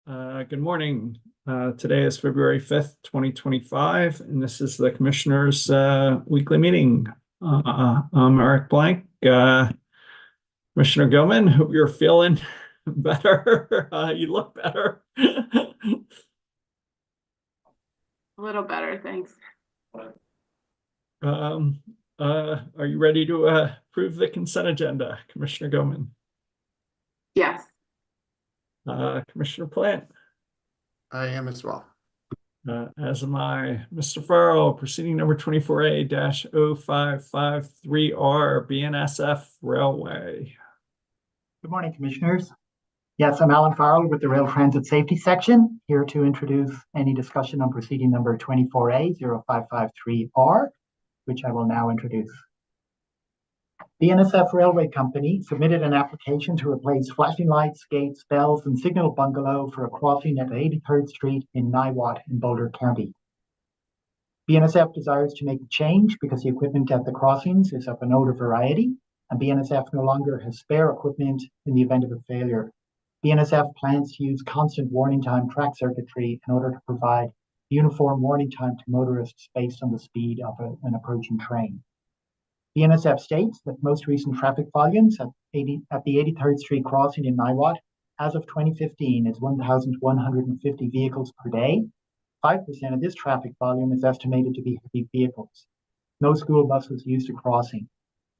Good morning. Today is February 5th, 2025, and this is the Commissioners' weekly meeting. I'm Eric Blank. Commissioner Gilman, hope you're feeling better. You look better. A little better, thanks. Are you ready to approve the consent agenda, Commissioner Gilman? Yes. Commissioner Plant? I am as well. As am I. Mr. Farrell, proceeding number 24A-0553R, BNSF Railway. Good morning, Commissioners. Yes, I'm Alan Farrell with the Rail Transit Safety Section, here to introduce any discussion on proceeding number 24A-0553R, which I will now introduce. The BNSF Railway Company submitted an application to replace flashing lights, gates, bells, and signal bungalow for a crossing at 83rd Street in Niwot in Boulder County. BNSF desires to make a change because the equipment at the crossings is of an older variety, and BNSF no longer has spare equipment in the event of a failure. BNSF plans to use constant warning time track circuitry in order to provide uniform warning time to motorists based on the speed of an approaching train. BNSF states that most recent traffic volumes at the 83rd Street crossing in Niwot as of 2015 is 1,150 vehicles per day. 5% of this traffic volume is estimated to be heavy vehicles. No school buses use the crossing.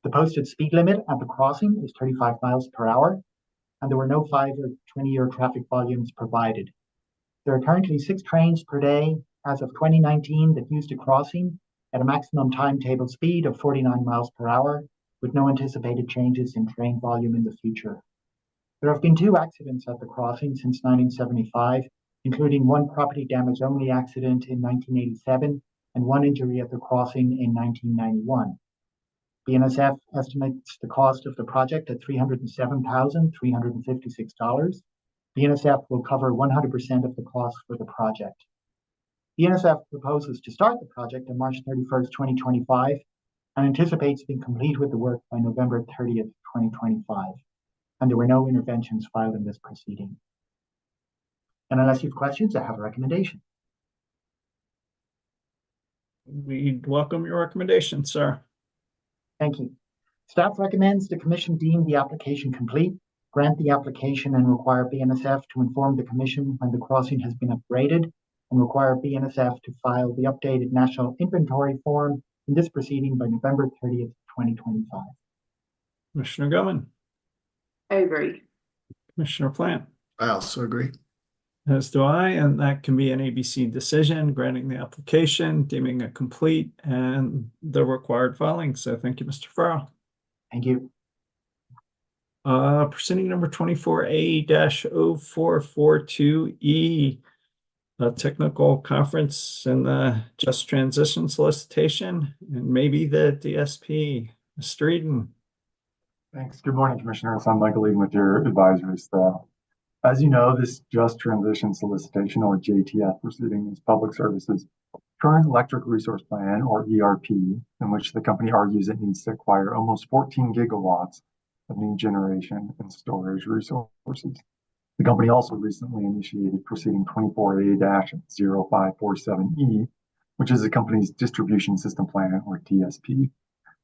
The posted speed limit at the crossing is 35 miles per hour, and there were no 5 or 20-year traffic volumes provided. There are currently 6 trains per day as of 2019 that use the crossing at a maximum timetable speed of 49 miles per hour, with no anticipated changes in train volume in the future. There have been 2 accidents at the crossing since 1975, including 1 property damage only accident in 1987 and 1 injury at the crossing in 1991. BNSF estimates the cost of the project at $307,356. BNSF will cover 100% of the cost for the project. BNSF proposes to start the project on March 31st, 2025, and anticipates being complete with the work by November 30th, 2025. And there were no interventions filed in this proceeding. And unless you have questions, I have a recommendation. We welcome your recommendation, sir. Thank you. Staff recommends the Commission deem the application complete, grant the application and require BNSF to inform the Commission when the crossing has been upgraded, and require BNSF to file the updated National Inventory Form in this proceeding by November 30th, 2025. Commissioner Gilman? I agree. Commissioner Plant? I also agree. As do I, and that can be an ABC decision, granting the application, deeming it complete, and the required filing. So thank you, Mr. Farrell. Thank you. Proceeding number 24A-0442E, a technical conference and the just transition solicitation, and maybe the DSP. Mr. Eden. Thanks. Good morning, Commissioners. I'm Michael Eden with your advisory staff. As you know, this Just Transition Solicitation, or JTF proceeding, is Public Service's current Electric Resource Plan, or ERP, in which the company argues it needs to acquire almost 14 gigawatts of new generation and storage resources. The company also recently initiated proceeding 24A-0547E, which is the company's Distribution System Plan, or DSP.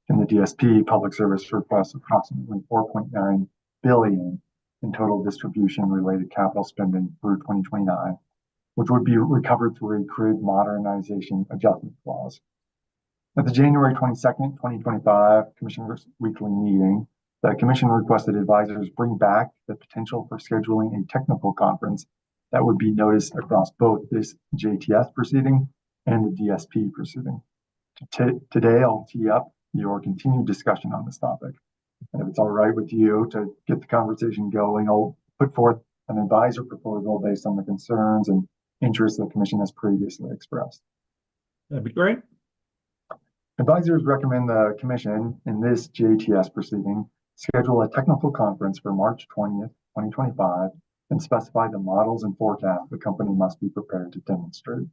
In the DSP, Public Service requests approximately $4.9 billion in total distribution-related capital spending through 2029, which would be recovered through a grid modernization adjustment clause. At the January 22nd, 2025 Commissioners' Weekly meeting, the Commission requested advisors bring back the potential for scheduling a technical conference that would be noticed across both this JTS proceeding and the DSP proceeding. Today, I'll tee up your continued discussion on this topic. And if it's all right with you to get the conversation going, I'll put forth an advisor proposal based on the concerns and interests the Commission has previously expressed. That'd be great. Advisors recommend the Commission in this JTS proceeding schedule a technical conference for March 20th, 2025, and specify the models and forecasts the company must be prepared to demonstrate.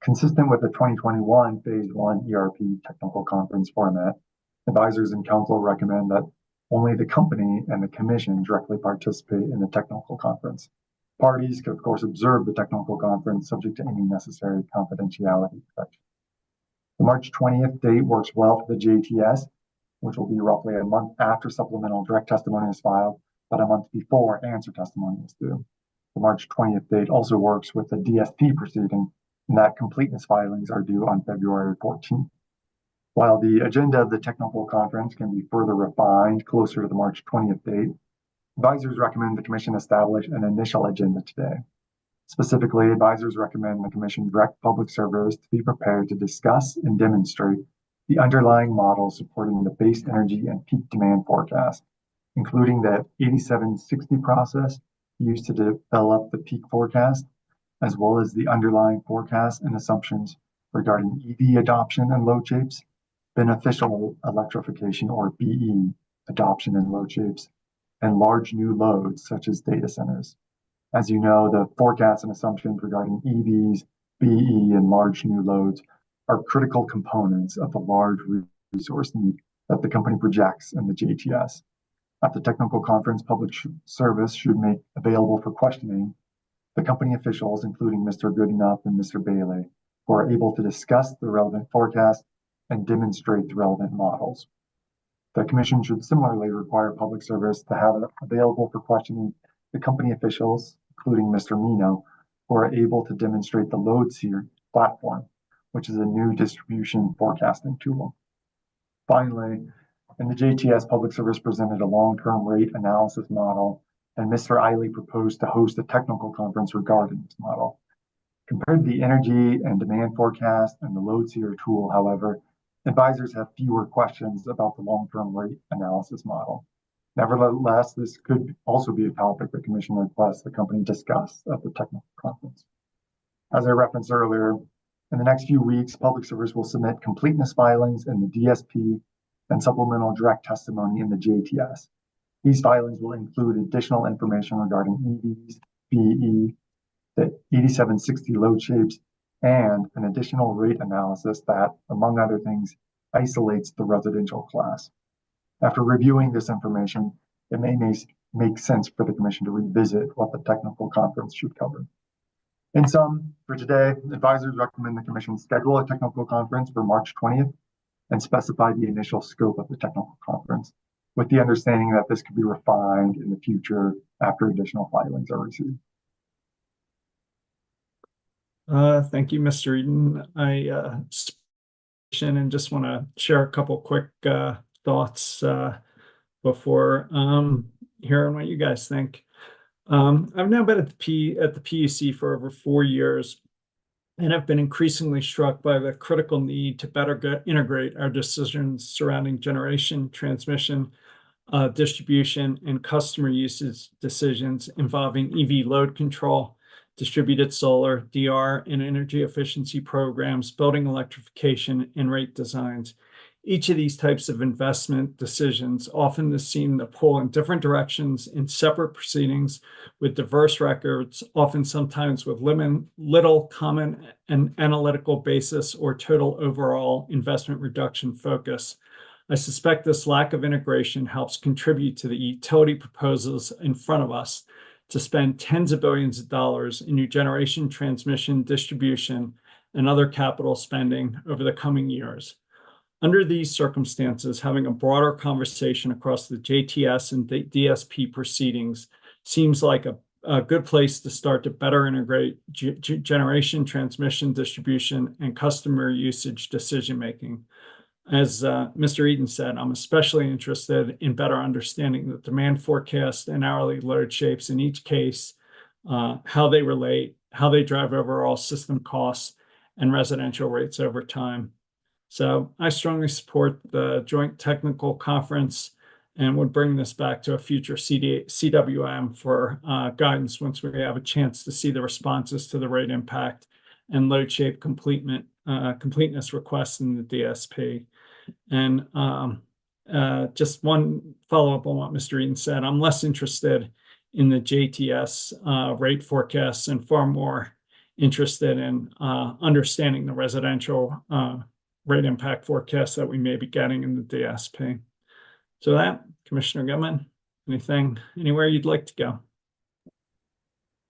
Consistent with the 2021 Phase 1 ERP technical conference format, advisors and counsel recommend that only the company and the Commission directly participate in the technical conference. Parties could, of course, observe the technical conference subject to any necessary confidentiality protection. The March 20th date works well for the JTS, which will be roughly a month after supplemental direct testimony is filed, but a month before answer testimony is due. The March 20th date also works with the DSP proceeding, and that completeness filings are due on February 14th. While the agenda of the technical conference can be further refined closer to the March 20th date, advisors recommend the Commission establish an initial agenda today. Specifically, advisors recommend the Commission direct public servers to be prepared to discuss and demonstrate the underlying models supporting the base energy and peak demand forecast, including the 8760 process used to develop the peak forecast, as well as the underlying forecasts and assumptions regarding EV adoption and load shapes, beneficial electrification or BE adoption and load shapes, and large new loads such as data centers. As you know, the forecasts and assumptions regarding EVs, BE, and large new loads are critical components of the large resource need that the company projects in the JTS. At the technical conference, public service should make available for questioning the company officials, including Mr. Goodenough and Mr. Bailey, who are able to discuss the relevant forecast and demonstrate the relevant models. The Commission should similarly require public service to have available for questioning the company officials, including Mr. Mino, who are able to demonstrate the LoadSeer platform, which is a new distribution forecasting tool. Finally, in the JTS, public service presented a long-term rate analysis model, and Mr. Eiley proposed to host a technical conference regarding this model. Compared to the energy and demand forecast and the LoadSeer tool, however, advisors have fewer questions about the long-term rate analysis model. Nevertheless, this could also be a topic the Commission requests the company discuss at the technical conference. As I referenced earlier, in the next few weeks, public service will submit completeness filings in the DSP and supplemental direct testimony in the JTS. These filings will include additional information regarding EVs, BE, the 8760 load shapes, and an additional rate analysis that, among other things, isolates the residential class. After reviewing this information, it may make sense for the Commission to revisit what the technical conference should cover. In sum, for today, advisors recommend the Commission schedule a technical conference for March 20th and specify the initial scope of the technical conference, with the understanding that this could be refined in the future after additional filings are received. Thank you, Mr. Eden. And just want to share a couple quick thoughts before hearing what you guys think. I've now been at the PUC for over 4 years, and I've been increasingly struck by the critical need to better integrate our decisions surrounding generation, transmission, distribution, and customer usage decisions involving EV load control, distributed solar, DR, and energy efficiency programs, building electrification, and rate designs. Each of these types of investment decisions often seem to pull in different directions in separate proceedings with diverse records, often sometimes with little common and analytical basis or total overall investment reduction focus. I suspect this lack of integration helps contribute to the utility proposals in front of us to spend tens of billions of dollars in new generation, transmission, distribution, and other capital spending over the coming years. Under these circumstances, having a broader conversation across the JTS and DSP proceedings seems like a good place to start to better integrate generation, transmission, distribution, and customer usage decision-making. As Mr. Eden said, I'm especially interested in better understanding the demand forecast and hourly load shapes in each case, how they relate, how they drive overall system costs and residential rates over time. So I strongly support the joint technical conference and would bring this back to a future CWM for guidance once we have a chance to see the responses to the rate impact and load shape completeness requests in the DSP. And just one follow-up on what Mr. Eden said, I'm less interested in the JTS rate forecasts and far more interested in understanding the residential rate impact forecast that we may be getting in the DSP. So that, Commissioner Goodman, anywhere you'd like to go?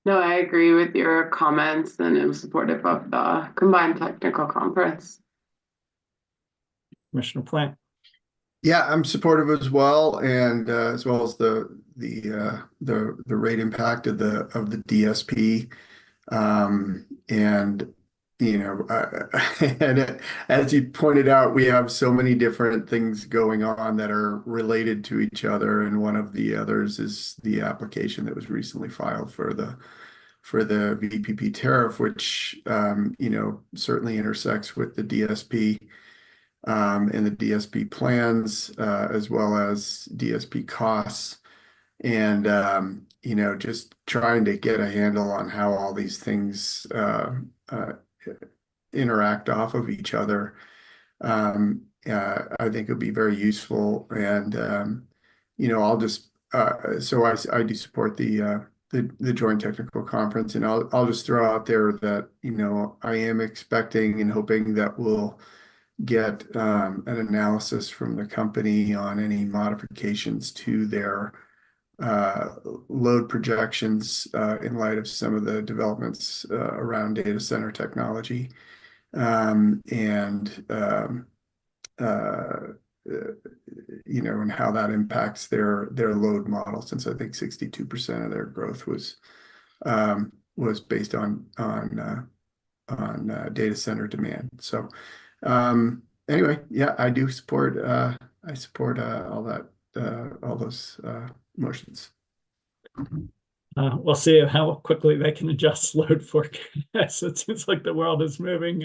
No, I agree with your comments and I'm supportive of the combined technical conference. Commissioner Plant. Yeah, I'm supportive as well, and as well as the rate impact of the DSP. And and as you pointed out, we have so many different things going on that are related to each other, and one of the others is the application that was recently filed for the VPP tariff, which certainly intersects with the DSP and the DSP plans, as well as DSP costs. And just trying to get a handle on how all these things interact off of each other, I think would be very useful. And I'll just so I do support the joint technical conference, and I'll just throw out there that I am expecting and hoping that we'll get an analysis from the company on any modifications to their load projections in light of some of the developments around data center technology, and and how that impacts their load model, since I think 62% of their growth was based on data center demand. So anyway, yeah, I do support all those motions. We'll see how quickly they can adjust load forecasts. It seems like the world is moving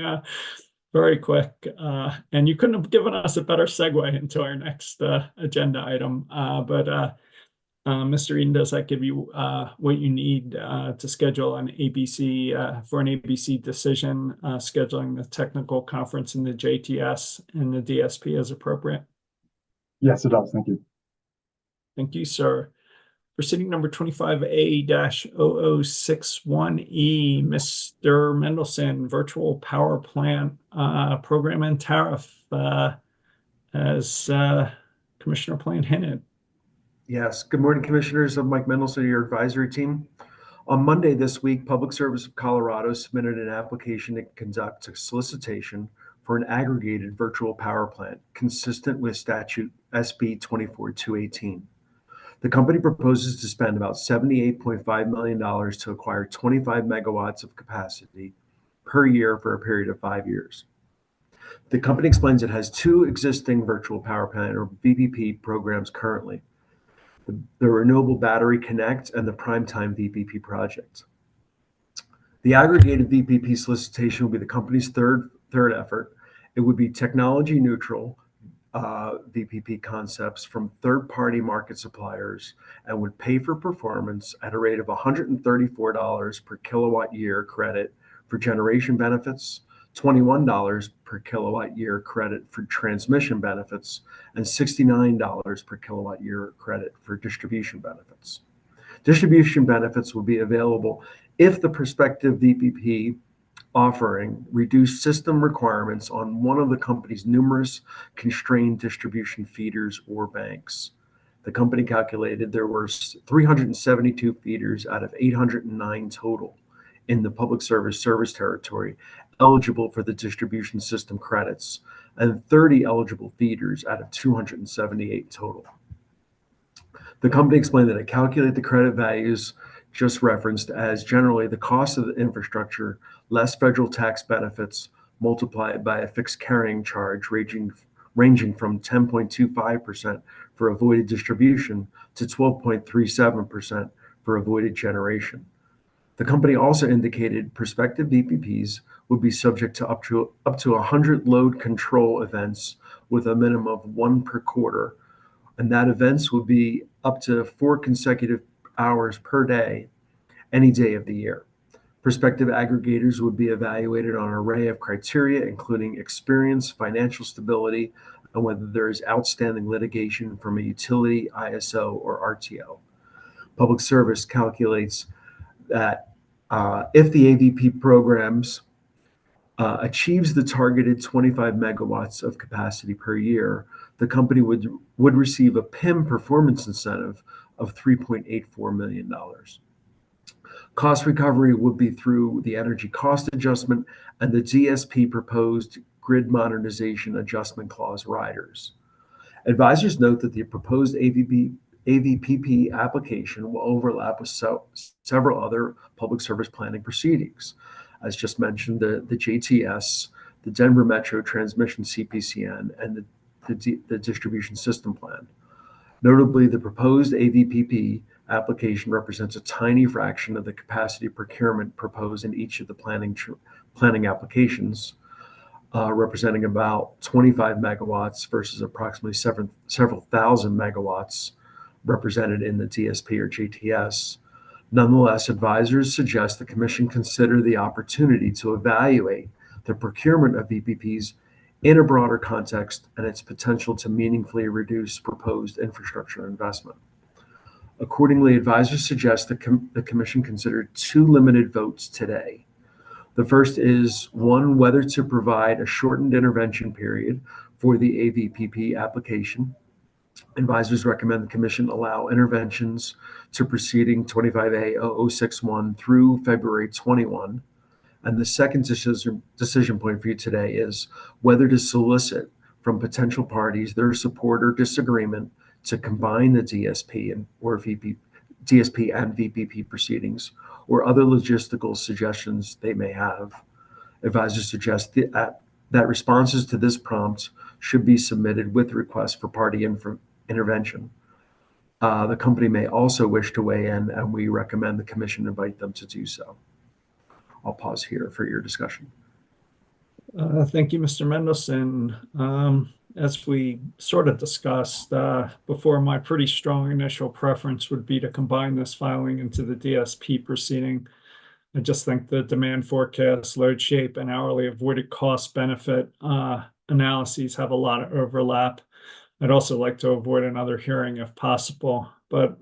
very quick. And you couldn't have given us a better segue into our next agenda item. But Mr. Eden, does that give you what you need to schedule an ABC for an ABC decision, scheduling the technical conference in the JTS and the DSP as appropriate? Yes, it does. Thank you. Thank you, sir. Proceeding number 25A-0061E, Mr. Mendelson, virtual power plant program and tariff, as Commissioner Plant hinted. Yes. Good morning, Commissioners. I'm Mike Mendelson, your advisory team. On Monday this week, Public Service of Colorado submitted an application to conduct a solicitation for an aggregated virtual power plant consistent with statute SB 24218. The company proposes to spend about $78.5 million to acquire 25 megawatts of capacity per year for a period of 5 years. The company explains it has 2 existing virtual power plant or VPP programs currently, the Renewable Battery Connect and the Primetime VPP project. The aggregated VPP solicitation will be the company's third effort. It would be technology neutral VPP concepts from third-party market suppliers and would pay for performance at a rate of $134 per kilowatt year credit for generation benefits, $21 per kilowatt year credit for transmission benefits, and $69 per kilowatt year credit for distribution benefits. Distribution benefits will be available if the prospective VPP offering reduced system requirements on one of the company's numerous constrained distribution feeders or banks. The company calculated there were 372 feeders out of 809 total in the public service territory eligible for the distribution system credits, and 30 eligible feeders out of 278 total. The company explained that it calculated the credit values just referenced as generally the cost of the infrastructure less federal tax benefits multiplied by a fixed carrying charge ranging from 10.25% for avoided distribution to 12.37% for avoided generation. The company also indicated prospective VPPs would be subject to up to 100 load control events with a minimum of 1 per quarter, and that events would be up to 4 consecutive hours per day, any day of the year. Prospective aggregators would be evaluated on an array of criteria, including experience, financial stability, and whether there is outstanding litigation from a utility, ISO, or RTO. Public Service calculates that if the AVP programs achieves the targeted 25 megawatts of capacity per year, the company would receive a PIM performance incentive of $3.84 million. Cost recovery would be through the energy cost adjustment and the DSP proposed grid modernization adjustment clause riders. Advisors note that the proposed AVPP application will overlap with several other public service planning proceedings. As just mentioned, the JTS, the Denver Metro Transmission CPCN, and the Distribution System Plan. Notably, the proposed AVPP application represents a tiny fraction of the capacity procurement proposed in each of the planning applications, representing about 25 megawatts versus approximately several thousand megawatts represented in the DSP or JTS. Nonetheless, advisors suggest the Commission consider the opportunity to evaluate the procurement of VPPs in a broader context and its potential to meaningfully reduce proposed infrastructure investment. Accordingly, advisors suggest the Commission consider two limited votes today. The first is one, whether to provide a shortened intervention period for the AVPP application. Advisors recommend the Commission allow interventions to proceeding 25A0061 through February 21. And the second decision point for you today is whether to solicit from potential parties their support or disagreement to combine the DSP and VPP proceedings or other logistical suggestions they may have. Advisors suggest that responses to this prompt should be submitted with requests for party intervention. The company may also wish to weigh in, and we recommend the Commission invite them to do so. I'll pause here for your discussion. Thank you, Mr. Mendelson. As we sort of discussed before, my pretty strong initial preference would be to combine this filing into the DSP proceeding. I just think the demand forecast, load shape, and hourly avoided cost benefit analyses have a lot of overlap. I'd also like to avoid another hearing if possible. But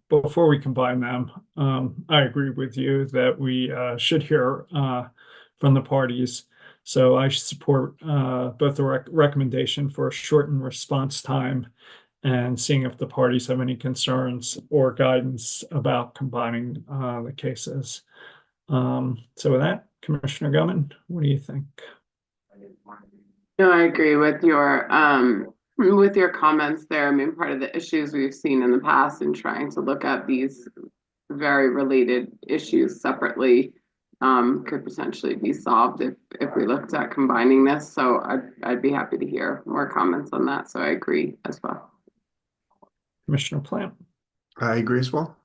before we combine them, I agree with you that we should hear from the parties. So I support both the recommendation for a shortened response time and seeing if the parties have any concerns or guidance about combining the cases. So with that, Commissioner Gilman, what do you think? No, I agree with your comments there. I mean, part of the issues we've seen in the past in trying to look at these very related issues separately could potentially be solved if we looked at combining this. So I'd be happy to hear more comments on that. So I agree as well. Commissioner Plant. I agree as well.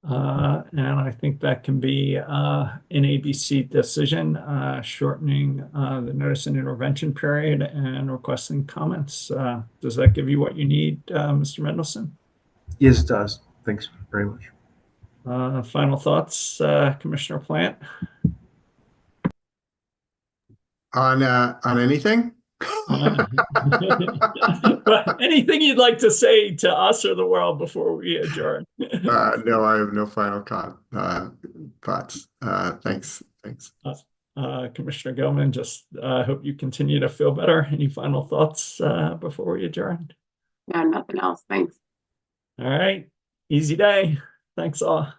And I think that can be an ABC decision, shortening the notice and intervention period and requesting comments. Does that give you what you need, Mr. Mendelson? Yes, it does. Thanks very much. Final thoughts, Commissioner Plant? On anything? Anything you'd like to say to us or the world before we adjourn? No, I have no final thoughts. Thanks. Commissioner Gilman, just hope you continue to feel better. Any final thoughts before we adjourn? Yeah, nothing else. Thanks. All right. Easy day. Thanks all.